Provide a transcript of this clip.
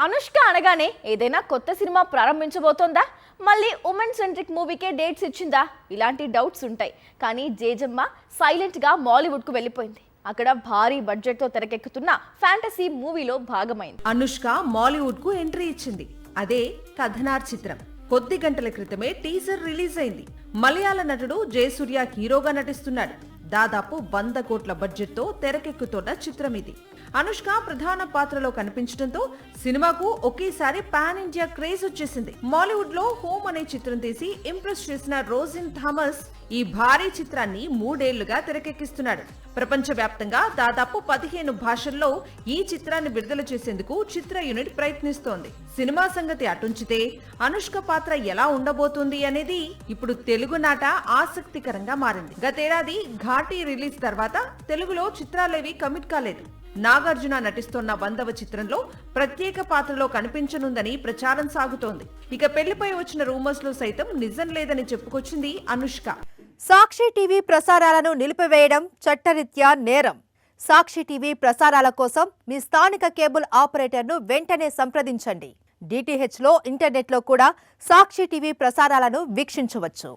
అనుష్క అనగానే ఏదైనా కొత్త సినిమా ప్రారంభించబోతోందా, మళ్ళీ ఉమెన్ సెంట్రిక్ మూవీకే డేట్స్ ఇచ్చిందా? ఇలాంటి డౌట్స్ ఉంటాయి. కానీ జేజమ్మ సైలెంట్ గా మాలీవుడ్ కు వెళ్ళిపోయింది. అక్కడ భారీ బడ్జెట్ తో తెరకెక్కుతున్న ఫ్యాంటసీ మూవీలో భాగమైంది. అనుష్క మాలీవుడ్ కు ఎంట్రీ ఇచ్చింది. అదే కథనార్ చిత్రం. కొద్ది గంటల క్రితమే టీజర్ రిలీజ్ అయింది. మలయాళ నటుడు జయసూర్య హీరోగా నటిస్తున్నాడు. దాదాపు 100 కోట్ల బడ్జెట్ తో తెరకెక్కుతున్న చిత్రం ఇది. అనుష్క ప్రధాన పాత్రలో కనిపించడంతో సినిమాకు ఒకేసారి పాన్ ఇండియా క్రేజ్ వచ్చేసింది. మాలీవుడ్ లో హోమ్ అనే చిత్రం తీసి ఇంప్రెస్ చేసిన రోజిన్ థామస్ ఈ భారీ చిత్రాన్ని 3 ఏళ్లుగా తెరకెక్కిస్తున్నాడు. ప్రపంచ వ్యాప్తంగా దాదాపు 15 భాషల్లో ఈ చిత్రాన్ని విడుదల చేసేందుకు చిత్ర యూనిట్ ప్రయత్నిస్తోంది. సినిమా సంగతి అటుంచితే అనుష్క పాత్ర ఎలా ఉండబోతుంది అనేది ఇప్పుడు తెలుగునాట ఆసక్తికరంగా మారింది. గతేడాది ఘాటీ రిలీజ్ తర్వాత తెలుగులో చిత్రాలేవి కమిట్ కాలేదు. నాగార్జున నటిస్తోన్న 100వ చిత్రంలో ప్రత్యేక పాత్రలో కనిపించనుందని ప్రచారం సాగుతోంది. ఇక పెళ్లిపై వచ్చిన రూమర్స్ లో సైతం నిజం లేదని చెప్పుకొచ్చింది అనుష్క. సాక్షి టీవీ ప్రసారాలను నిలిపివేయడం చట్టరీత్యా నేరం. సాక్షి టీవీ ప్రసారాల కోసం మీ స్థానిక కేబుల్ ఆపరేటర్ను వెంటనే సంప్రదించండి. DTHలో ఇంటర్నెట్లో కూడా సాక్షి టీవీ ప్రసారాలను వీక్షించవచ్చు.